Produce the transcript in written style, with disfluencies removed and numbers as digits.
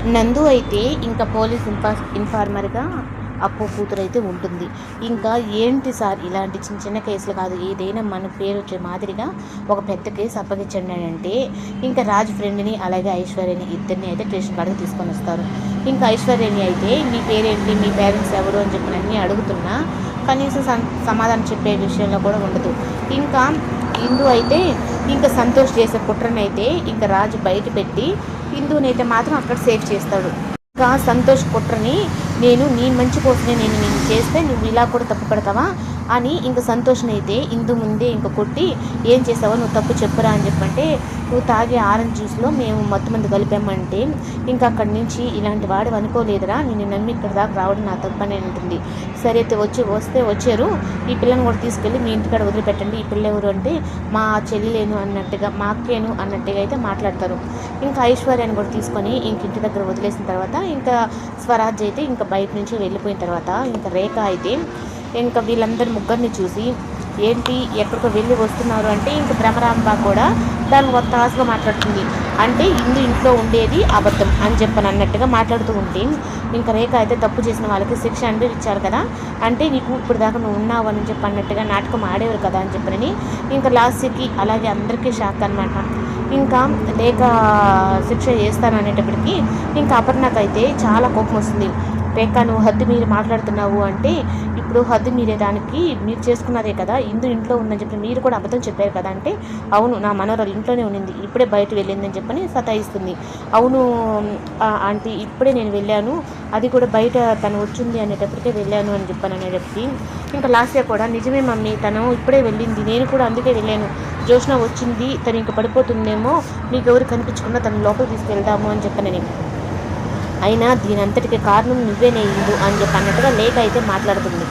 నందు అయితే ఇంకా పోలీస్ ఇన్ఫార్మర్గా అప్పు కూతురైతే ఉంటుంది. ఇంకా ఏంటి సార్ ఇలాంటి చిన్న చిన్న కేసులు కాదు, ఏదైనా మన పేరు వచ్చే మాదిరిగా ఒక పెద్ద కేసు అప్పగించండి అని అంటే ఇంకా రాజ్ ఫ్రెండ్ని అలాగే ఐశ్వర్యని ఇద్దరిని అయితే స్టేషన్ కాడికి తీసుకొని వస్తారు. ఇంకా ఐశ్వర్యని అయితే మీ పేరేంటి, మీ పేరెంట్స్ ఎవరు అని చెప్పి అన్నీ అడుగుతున్నా కనీసం సమాధానం చెప్పే విషయంలో కూడా ఉండదు. ఇంకా హిందూ అయితే ఇంకా సంతోష్ చేసే కుట్రనైతే ఇంకా రాజు బయట పెట్టి హిందూనైతే మాత్రం అక్కడ సేవ్ చేస్తాడు. ఇంకా సంతోష్ కుట్రని నీ మంచి కోసమే నేను చేస్తే నువ్వు ఇలా కూడా తప్పు పడతావా అని ఇంకా సంతోష్ని అయితే ఇందు ముందే ఇంకా కొట్టి ఏం చేసావో నువ్వు తప్పు చెప్పురా అని చెప్పంటే నువ్వు తాగే ఆరెంజ్ జ్యూస్లో మేము మొత్తం మంది కలిపామంటే ఇంకా అక్కడి నుంచి ఇలాంటి వాడు అనుకోలేదురా, నేను నమ్మి ఇక్కడ దాకా రావడం నా తప్పు అని ఉంటుంది. సరే అయితే వస్తే వచ్చారు, ఈ పిల్లని కూడా తీసుకెళ్ళి మీ ఇంటికాడ వదిలిపెట్టండి. ఈ పిల్ల ఎవరు అంటే మా చెల్లెలేను అన్నట్టుగా, మా అక్కేను అన్నట్టుగా అయితే మాట్లాడతారు. ఇంకా ఐశ్వర్యాన్ని కూడా తీసుకొని ఇంక ఇంటి దగ్గర వదిలేసిన తర్వాత ఇంకా స్వరాజ్ అయితే ఇంకా బయట నుంచి వెళ్ళిపోయిన తర్వాత ఇంకా రేఖ అయితే ఇంకా వీళ్ళందరి ముగ్గురిని చూసి ఏంటి ఎక్కడికో వెళ్ళి వస్తున్నారు అంటే ఇంకా భ్రమరాంబ కూడా దాన్ని ఒత్తాసుగా మాట్లాడుతుంది. అంటే ఇంట్లో ఉండేది అబద్ధం అని చెప్పని అన్నట్టుగా మాట్లాడుతూ ఉంటే ఇంకా రేఖ అయితే తప్పు చేసిన వాళ్ళకి శిక్ష అనుభవించారు కదా, అంటే నీకు ఇప్పుడు దాకా నువ్వు ఉన్నావు అని చెప్పి అన్నట్టుగా నాటకం ఆడేవారు కదా అని చెప్పని ఇంకా లాస్ట్కి అలాగే అందరికీ షాక్ అనమాట. ఇంకా లేక శిక్ష చేస్తాను అనేటప్పటికీ ఇంకా అపర్ణకైతే చాలా కోపం వస్తుంది. రేఖ నువ్వు హద్దు మీరు మాట్లాడుతున్నావు అంటే ఇప్పుడు హద్దు మీరే దానికి మీరు చేసుకున్నదే కదా, ఇంట్లో ఉందని చెప్పి మీరు కూడా అబద్ధం చెప్పారు కదా అంటే అవును నా మనోరాలు ఇంట్లోనే ఉండింది, ఇప్పుడే బయట వెళ్ళిందని చెప్పని సతాయిస్తుంది. అవును ఆంటీ ఇప్పుడే నేను వెళ్ళాను, అది కూడా బయట తను వచ్చింది అనేటప్పటికే వెళ్ళాను అని చెప్పాను అనేటప్పటికి ఇంకా లాస్ట్గా కూడా నిజమే మమ్మీ తను ఇప్పుడే వెళ్ళింది, నేను కూడా అందుకే వెళ్ళాను, జోష్న వచ్చింది తను ఇంకా పడిపోతుందేమో మీకు ఎవరు కనిపించకుండా తను లోపలికి తీసుకెళ్దాము అని చెప్పనని, అయినా దీనంతటికి కారణం నువ్వేనే ఇందు అని చెప్పి అన్నట్టుగా లేఖ అయితే మాట్లాడుతుంది.